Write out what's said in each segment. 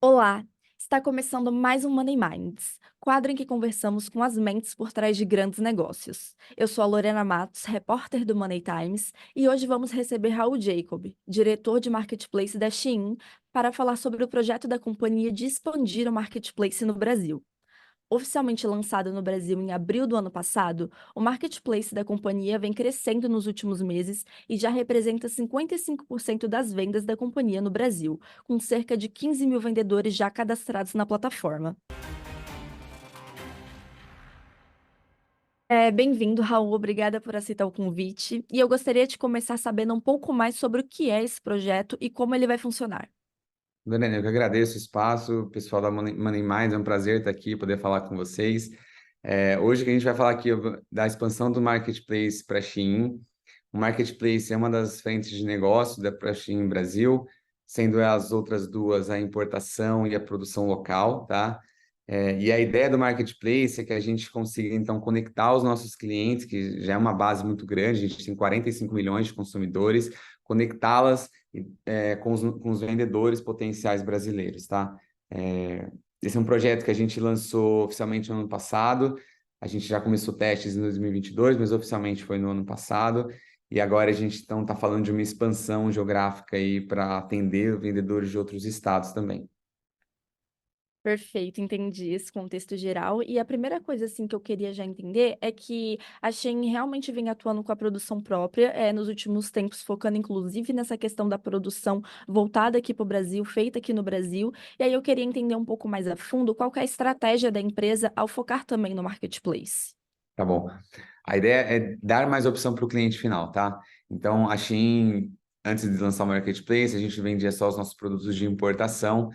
Olá, está começando mais um Money Minds, quadro em que conversamos com as mentes por trás de grandes negócios. Eu sou a Lorena Matos, repórter do Money Times, e hoje vamos receber Raul Jacob, diretor de marketplace da Shein, para falar sobre o projeto da companhia de expandir o marketplace no Brasil. Oficialmente lançado no Brasil em abril do ano passado, o marketplace da companhia vem crescendo nos últimos meses e já representa 55% das vendas da companhia no Brasil, com cerca de 15 mil vendedores já cadastrados na plataforma. Bem-vindo, Raul. Obrigada por aceitar o convite. E eu gostaria de começar sabendo um pouco mais sobre o que é esse projeto e como ele vai funcionar. Lorena, eu que agradeço o espaço, pessoal da Money Minds, é um prazer estar aqui, poder falar com vocês. Hoje que a gente vai falar aqui da expansão do Marketplace para a Shein. O Marketplace é uma das frentes de negócio da Shein Brasil, sendo as outras duas a importação e a produção local, tá? E a ideia do Marketplace é que a gente consiga, então, conectar os nossos clientes, que já é uma base muito grande, a gente tem 45 milhões de consumidores, conectá-las com os vendedores potenciais brasileiros, tá? Esse é um projeto que a gente lançou oficialmente no ano passado, a gente já começou testes em 2022, mas oficialmente foi no ano passado, e agora a gente então está falando de uma expansão geográfica aí para atender vendedores de outros estados também. Perfeito, entendi esse contexto geral. E a primeira coisa assim que eu queria já entender é que a Shein realmente vem atuando com a produção própria, nos últimos tempos, focando inclusive nessa questão da produção voltada aqui para o Brasil, feita aqui no Brasil. E aí eu queria entender um pouco mais a fundo qual que é a estratégia da empresa ao focar também no marketplace. Tá bom. A ideia é dar mais opção para o cliente final, tá? Então, a Shein, antes de lançar o Marketplace, a gente vendia só os nossos produtos de importação.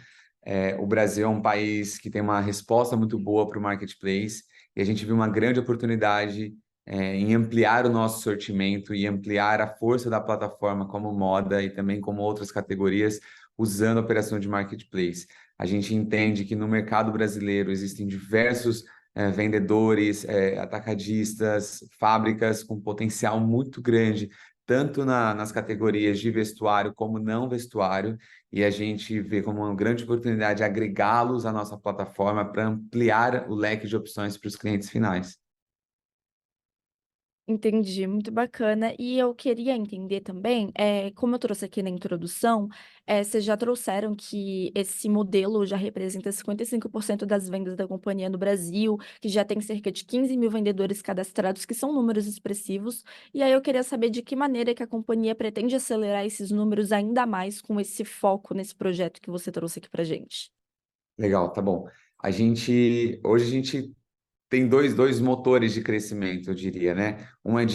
O Brasil é um país que tem uma resposta muito boa para o Marketplace e a gente viu uma grande oportunidade, em ampliar o nosso sortimento e ampliar a força da plataforma como moda e também como outras categorias usando a operação de Marketplace. A gente entende que no mercado brasileiro existem diversos vendedores, atacadistas, fábricas com potencial muito grande, tanto nas categorias de vestuário como não vestuário, e a gente vê como uma grande oportunidade agregá-los à nossa plataforma para ampliar o leque de opções para os clientes finais. Entendi, muito bacana. E eu queria entender também, como eu trouxe aqui na introdução, vocês já trouxeram que esse modelo já representa 55% das vendas da companhia no Brasil, que já tem cerca de 15 mil vendedores cadastrados, que são números expressivos. E aí eu queria saber de que maneira que a companhia pretende acelerar esses números ainda mais com esse foco nesse projeto que você trouxe aqui para gente. Legal, tá bom. Hoje a gente tem dois motores de crescimento, eu diria, né? Um é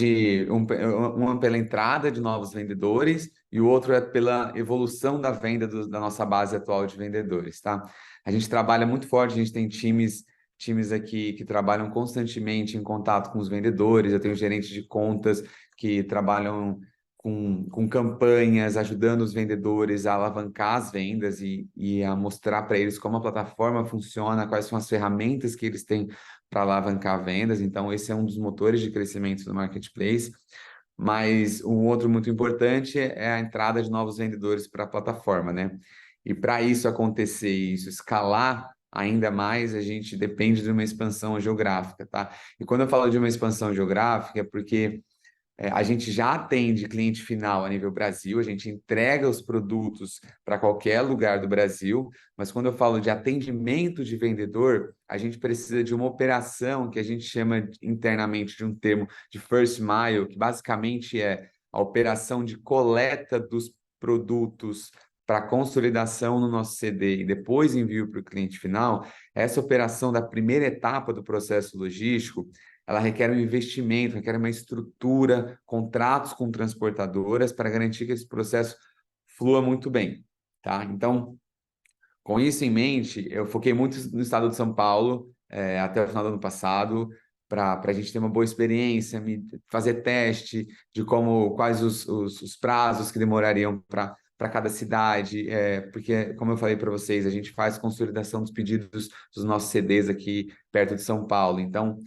pela entrada de novos vendedores e o outro é pela evolução da venda da nossa base atual de vendedores, tá? A gente trabalha muito forte, a gente tem times aqui que trabalham constantemente em contato com os vendedores, eu tenho gerentes de contas que trabalham com campanhas, ajudando os vendedores a alavancar as vendas e a mostrar para eles como a plataforma funciona, quais são as ferramentas que eles têm para alavancar vendas. Então, esse é um dos motores de crescimento do marketplace. Mas um outro muito importante é a entrada de novos vendedores para a plataforma, né? E para isso acontecer, isso escalar ainda mais, a gente depende de uma expansão geográfica, tá? E quando eu falo de uma expansão geográfica, é porque a gente já atende cliente final a nível Brasil, a gente entrega os produtos para qualquer lugar do Brasil, mas quando eu falo de atendimento de vendedor, a gente precisa de uma operação que a gente chama internamente de um termo de first mile, que basicamente é a operação de coleta dos produtos para consolidação no nosso CD e depois envio para o cliente final. Essa operação da primeira etapa do processo logístico, ela requer um investimento, requer uma estrutura, contratos com transportadoras para garantir que esse processo flua muito bem, tá? Então, com isso em mente, eu foquei muito no estado de São Paulo, até o final do ano passado, para a gente ter uma boa experiência, fazer teste de quais os prazos que demorariam para cada cidade, porque, como eu falei para vocês, a gente faz consolidação dos pedidos dos nossos CDs aqui perto de São Paulo. Então,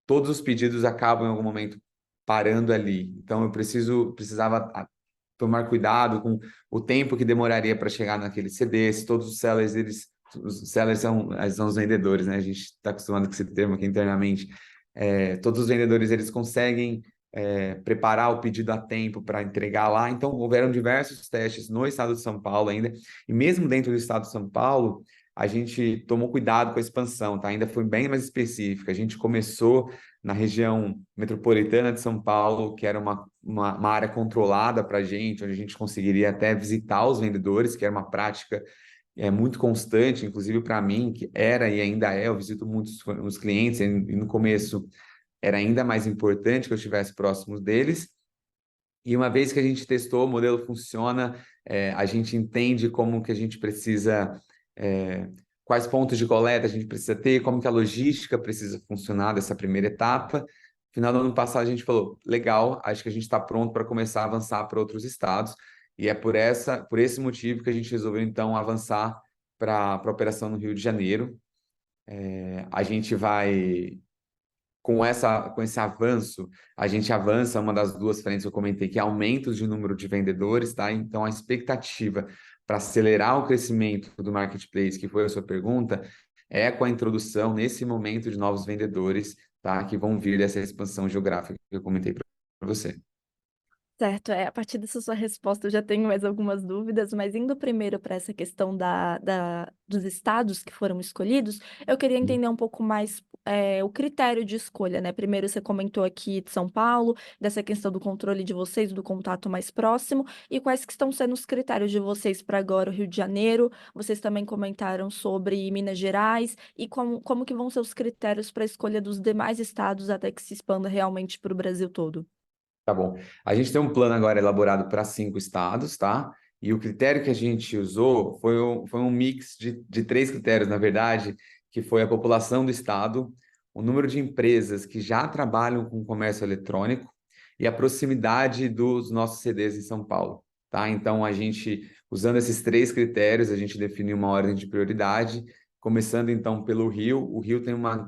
todos os pedidos acabam em algum momento parando ali. Então, eu precisava tomar cuidado com o tempo que demoraria para chegar naquele CD, se todos os sellers são os vendedores, né? A gente está acostumado com esse termo aqui internamente. Todos os vendedores, eles conseguem preparar o pedido a tempo para entregar lá. Então, houveram diversos testes no estado de São Paulo ainda, e mesmo dentro do estado de São Paulo, a gente tomou cuidado com a expansão, tá? Ainda foi bem mais específica. A gente começou na região metropolitana de São Paulo, que era uma área controlada para a gente, onde a gente conseguiria até visitar os vendedores, que era uma prática muito constante, inclusive para mim, que era e ainda é, eu visito muitos os clientes, e no começo era ainda mais importante que eu estivesse próximo deles. E uma vez que a gente testou, o modelo funciona, a gente entende como que a gente precisa, quais pontos de coleta a gente precisa ter, como que a logística precisa funcionar dessa primeira etapa. No final do ano passado, a gente falou, legal, acho que a gente está pronto para começar a avançar para outros estados. E é por esse motivo que a gente resolveu, então, avançar para a operação no Rio de Janeiro. A gente vai com esse avanço, a gente avança uma das duas frentes que eu comentei, que é aumento de número de vendedores, tá? Então, a expectativa para acelerar o crescimento do marketplace, que foi a sua pergunta, é com a introdução, nesse momento, de novos vendedores, tá? Que vão vir dessa expansão geográfica que eu comentei para você. Certo, a partir dessa sua resposta eu já tenho mais algumas dúvidas, mas indo primeiro para essa questão dos estados que foram escolhidos, eu queria entender um pouco mais o critério de escolha, né? Primeiro você comentou aqui de São Paulo, dessa questão do controle de vocês, do contato mais próximo, e quais que estão sendo os critérios de vocês para agora o Rio de Janeiro? Vocês também comentaram sobre Minas Gerais, e como que vão ser os critérios para a escolha dos demais estados até que se expanda realmente para o Brasil todo? Tá bom. A gente tem um plano agora elaborado para 5 estados, tá? E o critério que a gente usou foi um mix de 3 critérios, na verdade, que foi a população do estado, o número de empresas que já trabalham com comércio eletrônico e a proximidade dos nossos CDs em São Paulo, tá? Então, usando esses 3 critérios, a gente definiu uma ordem de prioridade, começando então pelo Rio. O Rio tem um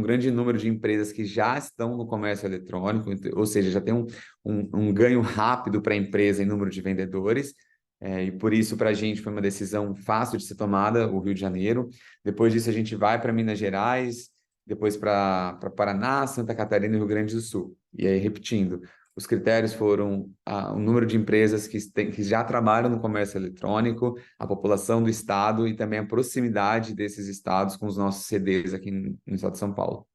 grande número de empresas que já estão no comércio eletrônico, ou seja, já tem um ganho rápido para a empresa em número de vendedores, e por isso para a gente foi uma decisão fácil de ser tomada, o Rio de Janeiro. Depois disso a gente vai para Minas Gerais, depois para Paraná, Santa Catarina e Rio Grande do Sul. E aí, repetindo, os critérios foram o número de empresas que já trabalham no comércio eletrônico, a população do estado e também a proximidade desses estados com os nossos CDs aqui no estado de São Paulo.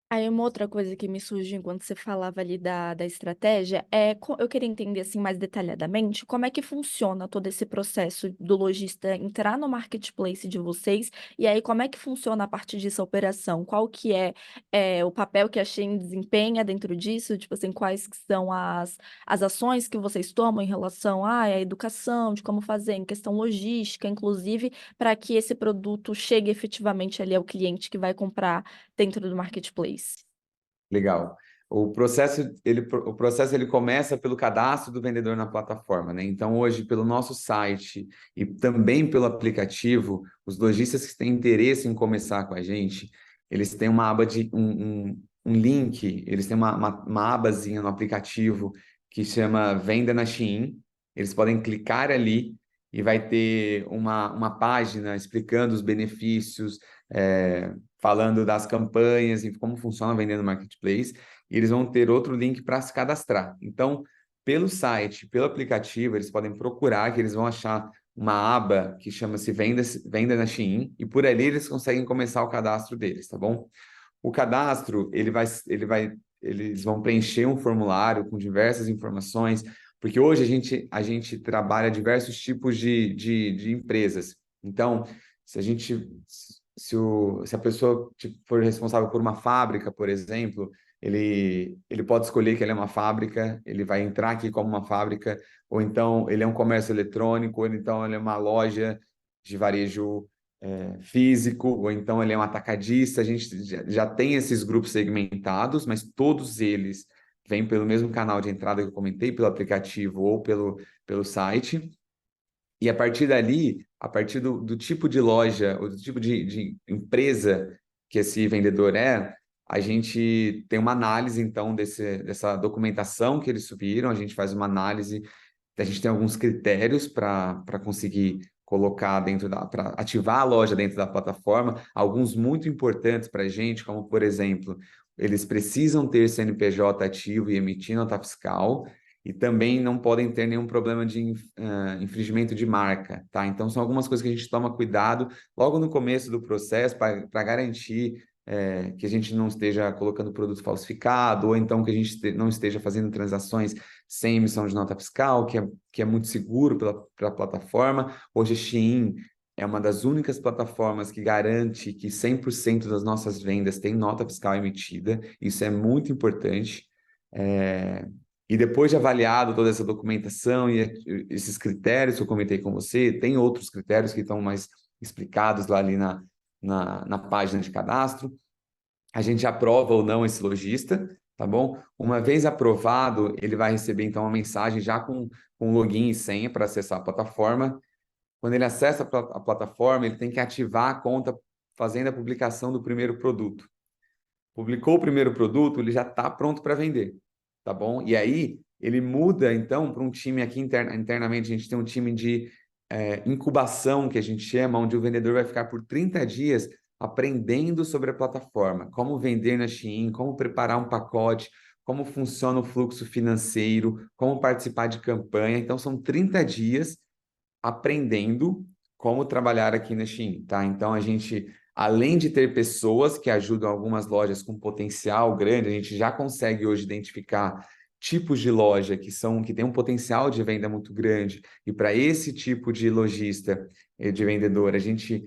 Aí uma outra coisa que me surgiu enquanto você falava ali da estratégia eu queria entender assim mais detalhadamente como é que funciona todo esse processo do lojista entrar no marketplace de vocês e aí como é que funciona a partir disso a operação? Qual que é o papel que a Shein desempenha dentro disso? Tipo assim, quais que são as ações que vocês tomam em relação à educação, de como fazer, em questão logística, inclusive, para que esse produto chegue efetivamente ali ao cliente que vai comprar dentro do marketplace. Legal. O processo ele começa pelo cadastro do vendedor na plataforma, né? Então, hoje, pelo nosso site e também pelo aplicativo, os lojistas que têm interesse em começar com a gente, eles têm uma aba um link, eles têm uma abazinha no aplicativo que chama Venda na Shein. Eles podem clicar ali e vai ter uma página explicando os benefícios, falando das campanhas e como funciona vendendo no marketplace, e eles vão ter outro link para se cadastrar. Então, pelo site, pelo aplicativo, eles podem procurar, que eles vão achar uma aba que chama-se Venda na Shein, e por ali eles conseguem começar o cadastro deles, tá bom? O cadastro, eles vão preencher um formulário com diversas informações, porque hoje a gente trabalha diversos tipos de empresas. Então, se a gente, se a pessoa tipo, for responsável por uma fábrica, por exemplo, ele pode escolher que ele é uma fábrica, ele vai entrar aqui como uma fábrica, ou então ele é um comércio eletrônico, ou então ele é uma loja de varejo físico, ou então ele é um atacadista. A gente já tem esses grupos segmentados, mas todos eles vêm pelo mesmo canal de entrada que eu comentei, pelo aplicativo ou pelo site. E a partir dali, a partir do tipo de loja, ou do tipo de empresa que esse vendedor é, a gente tem uma análise, então, dessa documentação que eles subiram, a gente faz uma análise, a gente tem alguns critérios para conseguir colocar para ativar a loja dentro da plataforma, alguns muito importantes para a gente, como, por exemplo, eles precisam ter CNPJ ativo e emitir nota fiscal, e também não podem ter nenhum problema de infringimento de marca, tá? Então, são algumas coisas que a gente toma cuidado logo no começo do processo para garantir que a gente não esteja colocando produto falsificado, ou então que a gente não esteja fazendo transações sem emissão de nota fiscal, que é muito seguro pela plataforma. Hoje, a Shein é uma das únicas plataformas que garante que 100% das nossas vendas tem nota fiscal emitida. Isso é muito importante. É, E depois de avaliado toda essa documentação e esses critérios que eu comentei com você, tem outros critérios que estão mais explicados lá ali na página de cadastro. A gente aprova ou não esse lojista, tá bom? Uma vez aprovado, ele vai receber então uma mensagem já com login e senha para acessar a plataforma. Quando ele acessa a plataforma, ele tem que ativar a conta fazendo a publicação do primeiro produto. Publicou o primeiro produto, ele já está pronto para vender, tá bom? E aí ele muda então para um time aqui internamente, a gente tem um time de incubação, que a gente chama, onde o vendedor vai ficar por 30 dias aprendendo sobre a plataforma, como vender na Shein, como preparar um pacote, como funciona o fluxo financeiro, como participar de campanha. Então, são 30 dias aprendendo como trabalhar aqui na Shein, tá? Então, a gente, além de ter pessoas que ajudam algumas lojas com potencial grande, a gente já consegue hoje identificar tipos de loja que têm um potencial de venda muito grande, e para esse tipo de lojista, de vendedor, a gente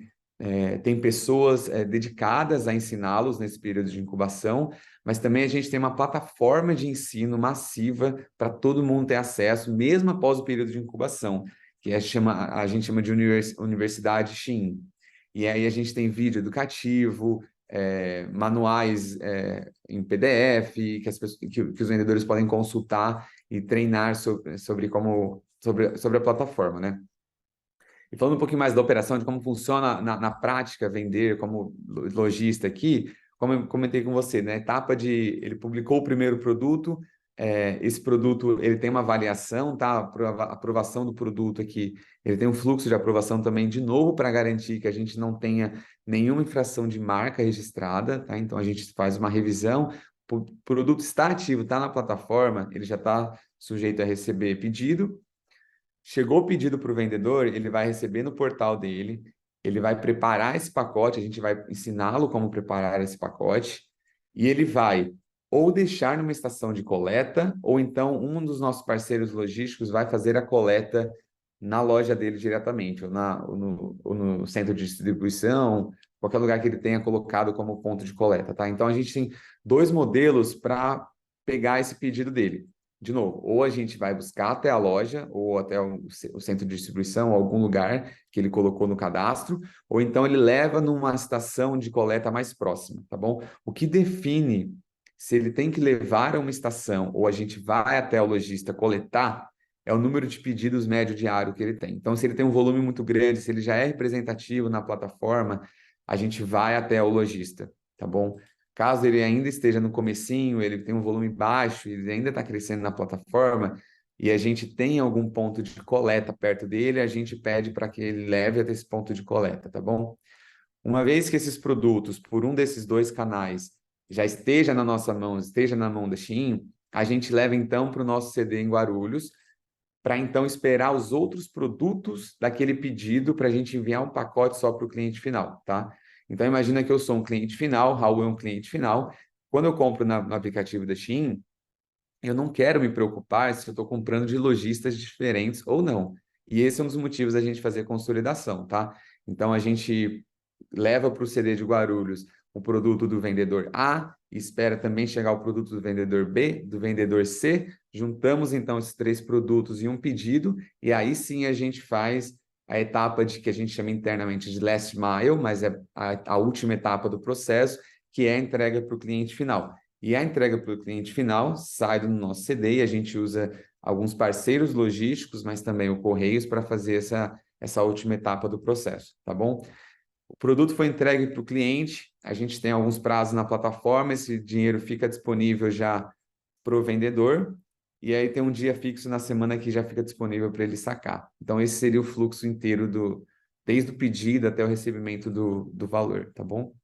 tem pessoas dedicadas a ensiná-los nesse período de incubação, mas também a gente tem uma plataforma de ensino massiva para todo mundo ter acesso, mesmo após o período de incubação, que a gente chama de Universidade Shein. E aí a gente tem vídeo educativo, manuais em PDF, que os vendedores podem consultar e treinar sobre a plataforma, né? E falando um pouquinho mais da operação, de como funciona na prática vender como lojista aqui, como eu comentei com você, né? Etapa ele publicou o primeiro produto, esse produto ele tem uma avaliação, tá? Aprovação do produto aqui, ele tem um fluxo de aprovação também, de novo, para garantir que a gente não tenha nenhuma infração de marca registrada, tá? Então a gente faz uma revisão, o produto está ativo, está na plataforma, ele já está sujeito a receber pedido. Chegou o pedido para o vendedor, ele vai receber no portal dele, ele vai preparar esse pacote, a gente vai ensiná-lo como preparar esse pacote, e ele vai ou deixar numa estação de coleta, ou então um dos nossos parceiros logísticos vai fazer a coleta na loja dele diretamente, ou no centro de distribuição, qualquer lugar que ele tenha colocado como ponto de coleta, tá? Então a gente tem dois modelos para pegar esse pedido dele. De novo, ou a gente vai buscar até a loja, ou até o centro de distribuição, ou algum lugar que ele colocou no cadastro, ou então ele leva numa estação de coleta mais próxima, tá bom? O que define se ele tem que levar a uma estação ou a gente vai até o lojista coletar é o número de pedidos médio diário que ele tem. Então, se ele tem um volume muito grande, se ele já é representativo na plataforma, a gente vai até o lojista, tá bom? Caso ele ainda esteja no comecinho, ele tem um volume baixo, ele ainda está crescendo na plataforma, e a gente tem algum ponto de coleta perto dele, a gente pede para que ele leve até esse ponto de coleta, tá bom? Uma vez que esses produtos, por um desses dois canais, já esteja na nossa mão, esteja na mão da Shein, a gente leva então para o nosso CD em Guarulhos, para então esperar os outros produtos daquele pedido para a gente enviar um pacote só para o cliente final, tá? Então imagina que eu sou um cliente final, Raul é um cliente final. Quando eu compro no aplicativo da Shein, eu não quero me preocupar se eu estou comprando de lojistas diferentes ou não. E esse é um dos motivos da gente fazer consolidação, tá? Então a gente leva para o CD de Guarulhos o produto do vendedor A, espera também chegar o produto do vendedor B, do vendedor C, juntamos então esses três produtos em um pedido, e aí sim a gente faz a etapa que a gente chama internamente de last mile, mas é a última etapa do processo, que é a entrega para o cliente final. E a entrega para o cliente final sai do nosso CD e a gente usa alguns parceiros logísticos, mas também o Correios para fazer essa última etapa do processo, tá bom? O produto foi entregue para o cliente, a gente tem alguns prazos na plataforma, esse dinheiro fica disponível já para o vendedor, e aí tem um dia fixo na semana que já fica disponível para ele sacar. Então, esse seria o fluxo inteiro desde o pedido até o recebimento do valor, tá bom?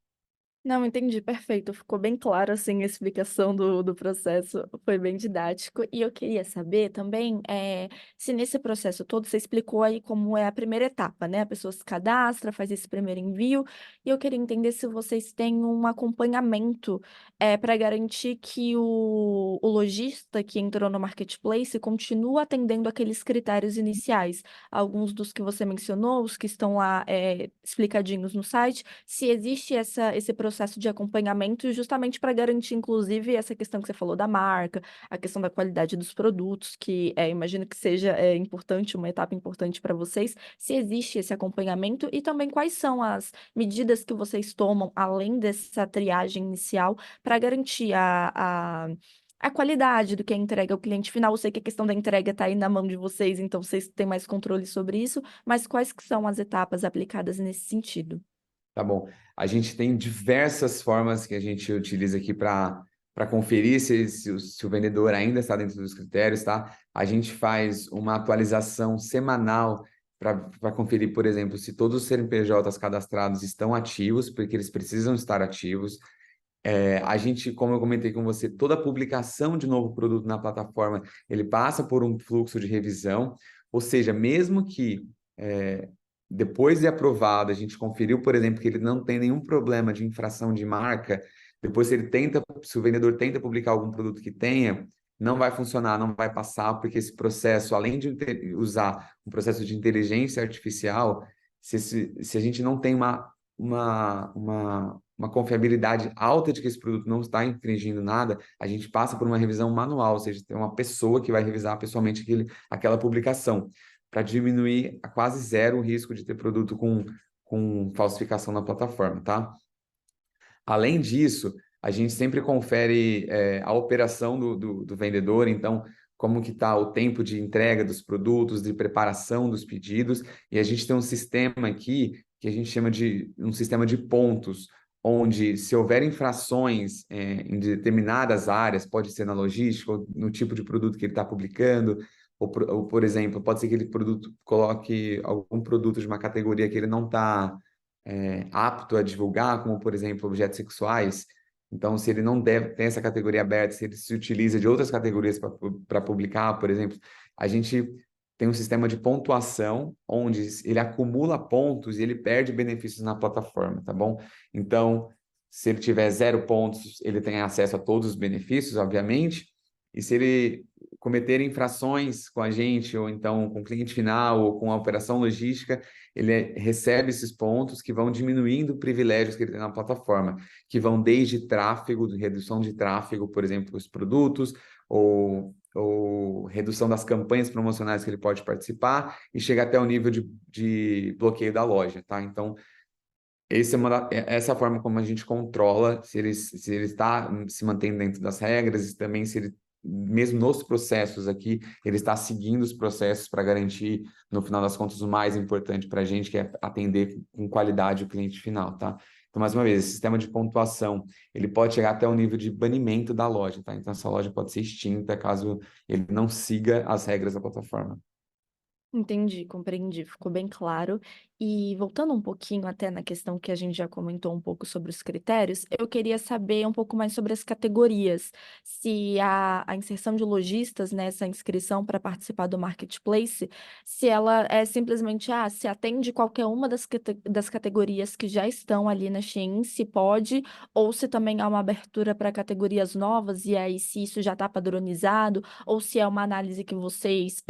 Não, entendi, perfeito. Ficou bem claro, assim, a explicação do processo, foi bem didático. E eu queria saber também, se nesse processo todo você explicou aí como é a primeira etapa, né? A pessoa se cadastra, faz esse primeiro envio, e eu queria entender se vocês têm um acompanhamento, para garantir que o lojista que entrou no marketplace continua atendendo aqueles critérios iniciais. Alguns dos que você mencionou, os que estão lá, explicadinhos no site, se existe esse processo de acompanhamento justamente para garantir, inclusive, essa questão que você falou da marca, a questão da qualidade dos produtos, que imagino que seja importante, uma etapa importante para vocês, se existe esse acompanhamento e também quais são as medidas que vocês tomam, além dessa triagem inicial, para garantir a qualidade do que é entregue ao cliente final. Eu sei que a questão da entrega está aí na mão de vocês, então vocês têm mais controle sobre isso, mas quais que são as etapas aplicadas nesse sentido? Tá bom. A gente tem diversas formas que a gente utiliza aqui para conferir se o vendedor ainda está dentro dos critérios, tá? A gente faz uma atualização semanal para conferir, por exemplo, se todos os CNPJs cadastrados estão ativos, porque eles precisam estar ativos. A gente, como eu comentei com você, toda publicação de novo produto na plataforma, ele passa por um fluxo de revisão, ou seja, mesmo que depois de aprovado, a gente conferiu, por exemplo, que ele não tem nenhum problema de infração de marca, depois se o vendedor tenta publicar algum produto que tenha, não vai funcionar, não vai passar, porque esse processo, além de usar um processo de inteligência artificial, se a gente não tem uma confiabilidade alta de que esse produto não está infringindo nada, a gente passa por uma revisão manual, ou seja, tem uma pessoa que vai revisar pessoalmente aquela publicação, para diminuir a quase zero o risco de ter produto com falsificação na plataforma, tá? Além disso, a gente sempre confere a operação do vendedor, então, como que está o tempo de entrega dos produtos, de preparação dos pedidos, e a gente tem um sistema aqui que a gente chama de um sistema de pontos, onde se houver infrações em determinadas áreas, pode ser na logística, ou no tipo de produto que ele está publicando, ou, por exemplo, pode ser que ele produto coloque algum produto de uma categoria que ele não está apto a divulgar, como, por exemplo, objetos sexuais. Então, se ele não deve ter essa categoria aberta, se ele se utiliza de outras categorias para publicar, por exemplo, a gente tem um sistema de pontuação onde ele acumula pontos e ele perde benefícios na plataforma, tá bom? Então, se ele tiver 0 pontos, ele tem acesso a todos os benefícios, obviamente, e se ele cometer infrações com a gente, ou então com o cliente final, ou com a operação logística, ele recebe esses pontos que vão diminuindo privilégios que ele tem na plataforma, que vão desde tráfego, redução de tráfego, por exemplo, os produtos, ou redução das campanhas promocionais que ele pode participar, e chega até o nível de bloqueio da loja, tá? Então, essa é a forma como a gente controla se ele está se mantendo dentro das regras e também se ele, mesmo nos processos aqui, ele está seguindo os processos para garantir, no final das contas, o mais importante para a gente, que é atender com qualidade o cliente final, tá? Então, mais uma vez, esse sistema de pontuação, ele pode chegar até o nível de banimento da loja, tá? Então, essa loja pode ser extinta caso ele não siga as regras da plataforma. Entendi, compreendi, ficou bem claro. E voltando um pouquinho até na questão que a gente já comentou um pouco sobre os critérios, eu queria saber um pouco mais sobre as categorias. Se a inserção de lojistas nessa inscrição para participar do marketplace, se ela é simplesmente, se atende qualquer uma das categorias que já estão ali na Shein, se pode, ou se também há uma abertura para categorias novas, e aí se isso já está padronizado ou se é uma análise que vocês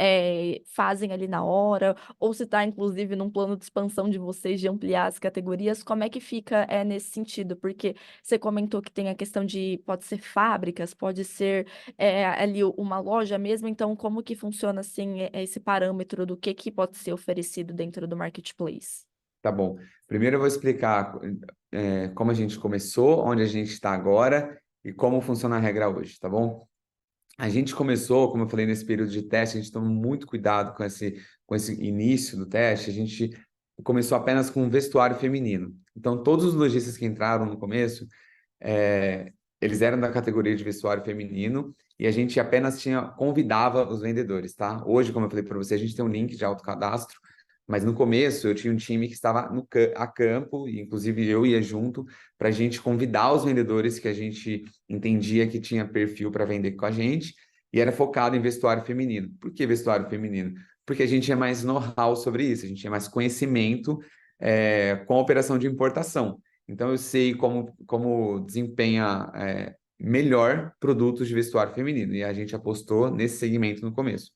fazem ali na hora, ou se está, inclusive, num plano de expansão de vocês de ampliar as categorias, como é que fica nesse sentido? Porque você comentou que tem a questão de, pode ser fábricas, pode ser ali uma loja mesmo, então como que funciona, assim, esse parâmetro do que pode ser oferecido dentro do marketplace? Tá bom. Primeiro eu vou explicar como a gente começou, onde a gente está agora e como funciona a regra hoje, tá bom? A gente começou, como eu falei, nesse período de teste, a gente tomou muito cuidado com esse início do teste. A gente começou apenas com vestuário feminino. Então, todos os lojistas que entraram no começo, eles eram da categoria de vestuário feminino e a gente apenas convidava os vendedores, tá? Hoje, como eu falei para você, a gente tem um link de autocadastro, mas no começo eu tinha um time que estava a campo, e inclusive eu ia junto, para a gente convidar os vendedores que a gente entendia que tinha perfil para vender com a gente, e era focado em vestuário feminino. Por que vestuário feminino? Porque a gente tinha mais know-how sobre isso, a gente tinha mais conhecimento, com a operação de importação. Então, eu sei como desempenha melhor produtos de vestuário feminino. E a gente apostou nesse segmento no começo.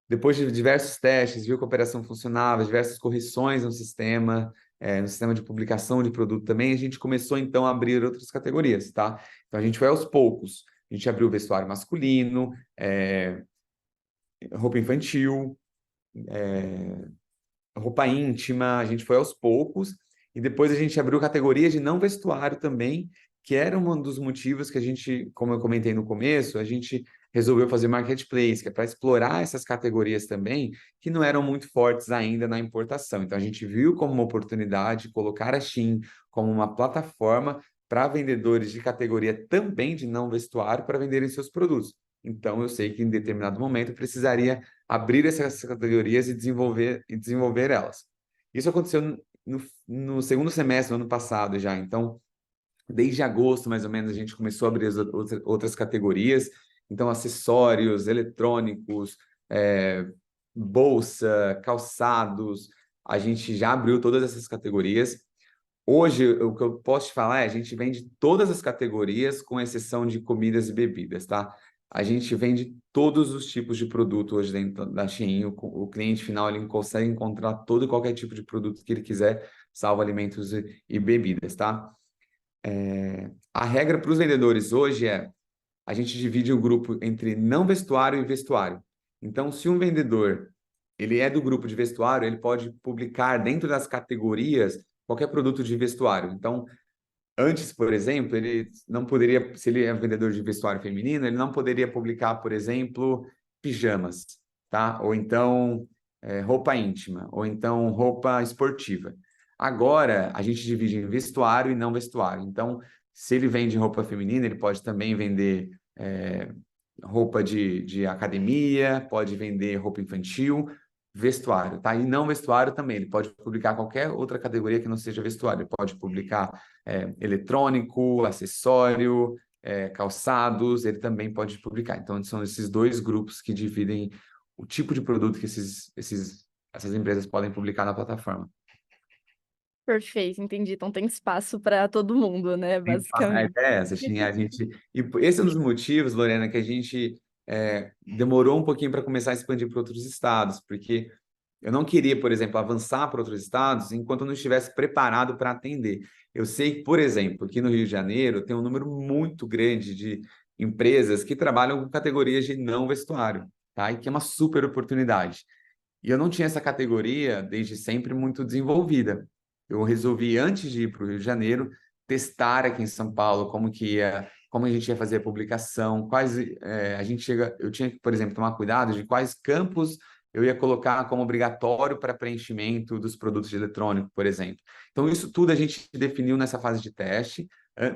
Depois de diversos testes, viu que a operação funcionava, diversas correções no sistema de publicação de produto também, a gente começou então a abrir outras categorias, tá? Então, a gente foi aos poucos. A gente abriu vestuário masculino, roupa infantil, roupa íntima, a gente foi aos poucos, e depois a gente abriu categorias de não vestuário também, que era um dos motivos que a gente, como eu comentei no começo, a gente resolveu fazer marketplace, que é para explorar essas categorias também, que não eram muito fortes ainda na importação. Então a gente viu como uma oportunidade colocar a Shein como uma plataforma para vendedores de categoria também de não vestuário para venderem seus produtos. Então eu sei que em determinado momento eu precisaria abrir essas categorias e desenvolver elas. Isso aconteceu no segundo semestre do ano passado já. Então, desde agosto, mais ou menos, a gente começou a abrir as outras categorias. Então, acessórios, eletrônicos, bolsa, calçados, a gente já abriu todas essas categorias. Hoje, o que eu posso te falar é, a gente vende todas as categorias, com exceção de comidas e bebidas, tá? A gente vende todos os tipos de produto hoje dentro da Shein. O cliente final ele consegue encontrar todo e qualquer tipo de produto que ele quiser, salvo alimentos e bebidas, tá? A regra para os vendedores hoje é, a gente divide o grupo entre não vestuário e vestuário. Então, se um vendedor ele é do grupo de vestuário, ele pode publicar dentro das categorias qualquer produto de vestuário. Então, antes, por exemplo, ele não poderia, se ele é vendedor de vestuário feminino, ele não poderia publicar, por exemplo, pijamas, tá? Ou então roupa íntima, ou então roupa esportiva. Agora, a gente divide em vestuário e não vestuário. Então, se ele vende roupa feminina, ele pode também vender roupa de academia, pode vender roupa infantil, vestuário, tá? E não vestuário também, ele pode publicar qualquer outra categoria que não seja vestuário. Ele pode publicar eletrônico, acessório, calçados, ele também pode publicar. Então, são esses dois grupos que dividem o tipo de produto que essas empresas podem publicar na plataforma. Perfeito, entendi. Então tem espaço para todo mundo, né, A basicamente. ideia é essa, assim, e esse é um dos motivos, Lorena, que a gente demorou um pouquinho para começar a expandir para outros estados, porque eu não queria, por exemplo, avançar para outros estados enquanto eu não estivesse preparado para atender. Eu sei que, por exemplo, aqui no Rio de Janeiro tem um número muito grande de empresas que trabalham com categorias de não vestuário, tá? E que é uma super oportunidade. E eu não tinha essa categoria desde sempre muito desenvolvida. Eu resolvi, antes de ir para o Rio de Janeiro, testar aqui em São Paulo como a gente ia fazer a publicação, eu tinha que, por exemplo, tomar cuidado de quais campos eu ia colocar como obrigatório para preenchimento dos produtos de eletrônico, por exemplo. Então, isso tudo a gente definiu nessa fase de teste,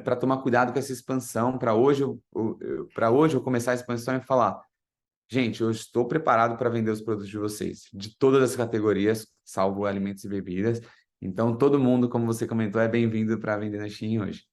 para tomar cuidado com essa expansão, para hoje eu começar a expansão e falar: gente, eu estou preparado para vender os produtos de vocês, de todas as categorias, salvo alimentos e bebidas. Então, todo mundo, como você comentou, é bem-vindo para vender na Shein hoje.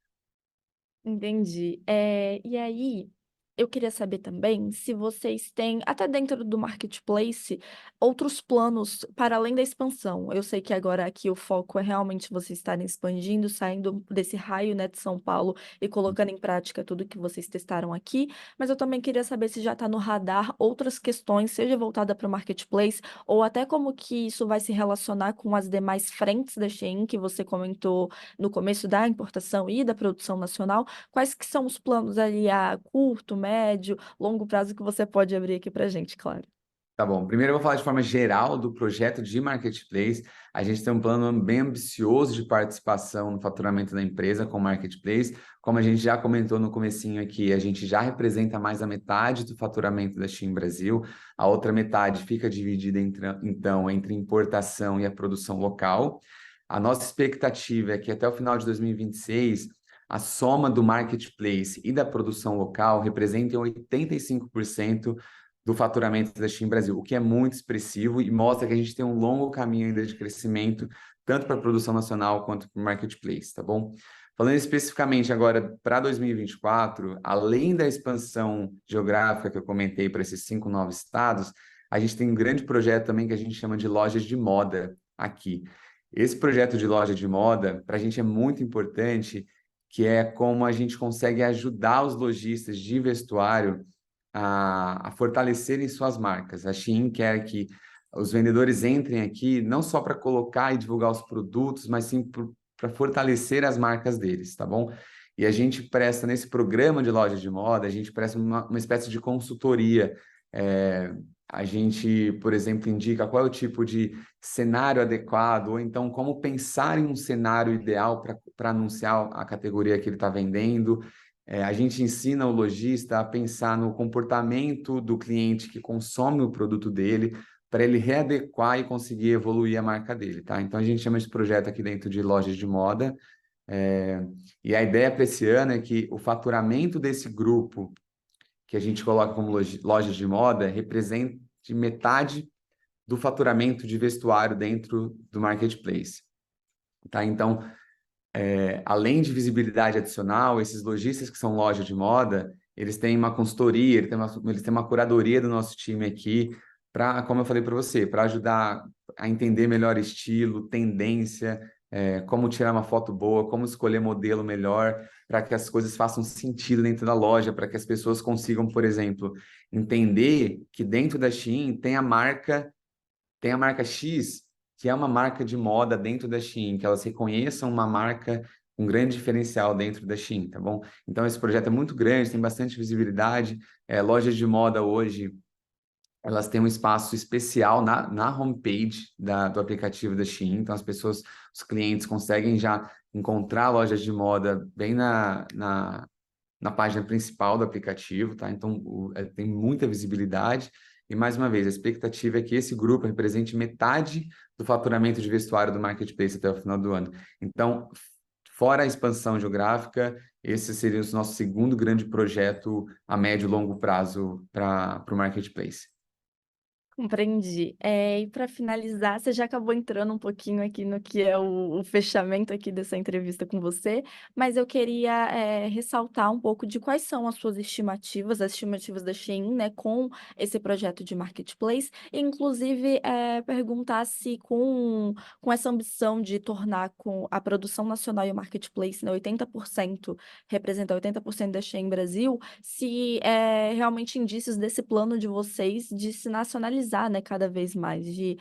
Entendi. E aí, eu queria saber também se vocês têm, até dentro do marketplace, outros planos para além da expansão. Eu sei que agora aqui o foco é realmente vocês estarem expandindo, saindo desse raio, né, de São Paulo e colocando em prática tudo que vocês testaram aqui, mas eu também queria saber se já está no radar outras questões, seja voltada para o marketplace, ou até como que isso vai se relacionar com as demais frentes da Shein, que você comentou no começo da importação e da produção nacional. Quais que são os planos ali a curto, médio, longo prazo que você pode abrir aqui para gente, claro? Tá bom. Primeiro eu vou falar de forma geral do projeto de marketplace. A gente tem um plano bem ambicioso de participação no faturamento da empresa com o marketplace. Como a gente já comentou no comecinho aqui, a gente já representa mais da metade do faturamento da Shein Brasil. A outra metade fica dividida então entre importação e a produção local. A nossa expectativa é que até o final de 2026 a soma do marketplace e da produção local representem 85% do faturamento da Shein Brasil, o que é muito expressivo e mostra que a gente tem um longo caminho ainda de crescimento, tanto para a produção nacional quanto para o marketplace, tá bom? Falando especificamente agora para 2024, além da expansão geográfica que eu comentei para esses 5 novos estados, a gente tem um grande projeto também que a gente chama de lojas de moda aqui. Esse projeto de loja de moda, para a gente é muito importante, que é como a gente consegue ajudar os lojistas de vestuário a fortalecerem suas marcas. A Shein quer que os vendedores entrem aqui não só para colocar e divulgar os produtos, mas sim para fortalecer as marcas deles, tá bom? E a gente presta, nesse programa de loja de moda, a gente presta uma espécie de consultoria. A gente, por exemplo, indica qual é o tipo de cenário adequado, ou então como pensar em um cenário ideal para anunciar a categoria que ele está vendendo. A gente ensina o lojista a pensar no comportamento do cliente que consome o produto dele, para ele readequar e conseguir evoluir a marca dele, tá? Então a gente chama esse projeto aqui dentro de lojas de moda. é, e a ideia para esse ano é que o faturamento desse grupo que a gente coloca como lojas de moda represente metade do faturamento de vestuário dentro do marketplace, tá? Então, além de visibilidade adicional, esses lojistas que são loja de moda, eles têm uma consultoria, eles têm uma curadoria do nosso time aqui, para, como eu falei para você, para ajudar a entender melhor estilo, tendência, como tirar uma foto boa, como escolher modelo melhor, para que as coisas façam sentido dentro da loja, para que as pessoas consigam, por exemplo, entender que dentro da Shein tem a marca X, que é uma marca de moda dentro da Shein, que elas reconheçam uma marca, um grande diferencial dentro da Shein, tá bom? Então, esse projeto é muito grande, tem bastante visibilidade. Lojas de moda hoje, elas têm um espaço especial na homepage do aplicativo da Shein, então as pessoas, os clientes conseguem já encontrar lojas de moda bem na página principal do aplicativo, tá? Então, tem muita visibilidade. E, mais uma vez, a expectativa é que esse grupo represente metade do faturamento de vestuário do marketplace até o final do ano. Então, fora a expansão geográfica, esse seria o nosso segundo grande projeto a médio e longo prazo para o marketplace. Compreendi. E para finalizar, você já acabou entrando um pouquinho aqui no que é o fechamento aqui dessa entrevista com você, mas eu queria ressaltar um pouco de quais são as suas estimativas, as estimativas da Shein, né, com esse projeto de marketplace, e inclusive perguntar se com essa ambição de tornar com a produção nacional e o marketplace, né, 80%, representar 80% da Shein Brasil, se realmente indícios desse plano de vocês de se nacionalizar, né, cada vez mais, de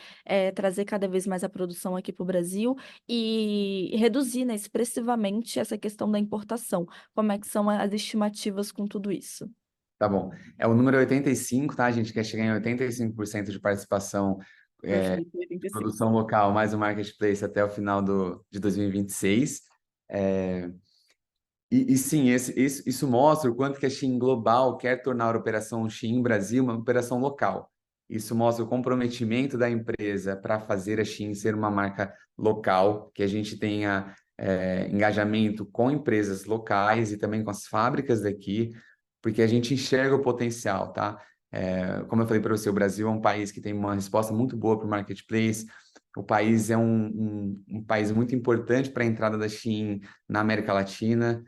trazer cada vez mais a produção aqui para o Brasil e reduzir, né, expressivamente essa questão da importação. Como é que são as estimativas com tudo isso? Tá bom. O número 85, tá? A gente quer chegar em 85% de participação, Perfeito, de 85. produção local, mais o marketplace até o final de 2026. É, e sim, isso mostra o quanto que a Shein Global quer tornar a operação Shein Brasil uma operação local. Isso mostra o comprometimento da empresa para fazer a Shein ser uma marca local, que a gente tenha engajamento com empresas locais e também com as fábricas daqui, porque a gente enxerga o potencial, tá? Como eu falei para você, o Brasil é um país que tem uma resposta muito boa para o marketplace. O país é um país muito importante para a entrada da Shein na América Latina.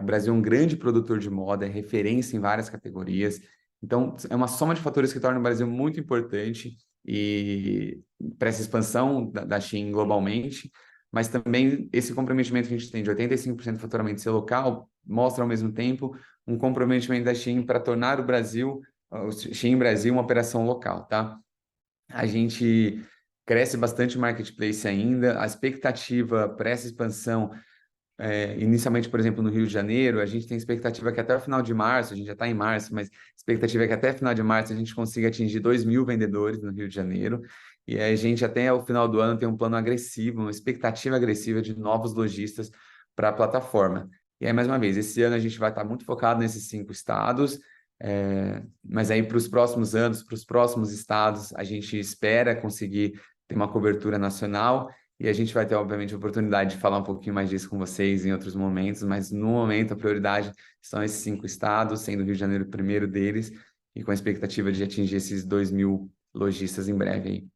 O Brasil é um grande produtor de moda, é referência em várias categorias. Então, é uma soma de fatores que torna o Brasil muito importante e para essa expansão da Shein globalmente, mas também esse comprometimento que a gente tem de 85% do faturamento ser local mostra ao mesmo tempo um comprometimento da Shein para tornar o Shein Brasil, uma operação local, tá? A gente cresce bastante o marketplace ainda, a expectativa para essa expansão inicialmente, por exemplo, no Rio de Janeiro, a gente tem expectativa que até o final de março, a gente já está em março, mas expectativa é que até o final de março a gente consiga atingir 2.000 vendedores no Rio de Janeiro. E a gente até o final do ano tem um plano agressivo, uma expectativa agressiva de novos lojistas para a plataforma. E aí, mais uma vez, esse ano a gente vai estar muito focado nesses 5 estados, mas aí para os próximos anos, para os próximos estados, a gente espera conseguir ter uma cobertura nacional e a gente vai ter, obviamente, a oportunidade de falar um pouquinho mais disso com vocês em outros momentos, mas no momento a prioridade são esses 5 estados, sendo o Rio de Janeiro o primeiro deles, e com a expectativa de atingir esses 2.000 lojistas em breve aí.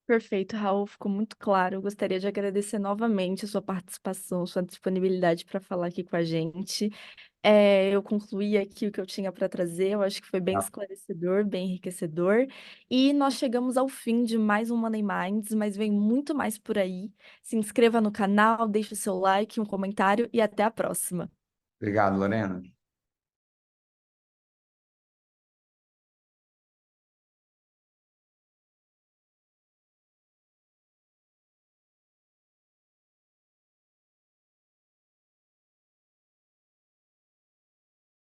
Perfeito, Raul, ficou muito claro. Eu gostaria de agradecer novamente a sua participação, sua disponibilidade para falar aqui com a gente. Eu concluí aqui o que eu tinha para trazer, eu acho que foi bem esclarecedor, bem enriquecedor. E nós chegamos ao fim de mais um Money Minds, mas vem muito mais por aí. Se inscreva no canal, deixe o seu like, um comentário e até a próxima. Obrigado, Lorena.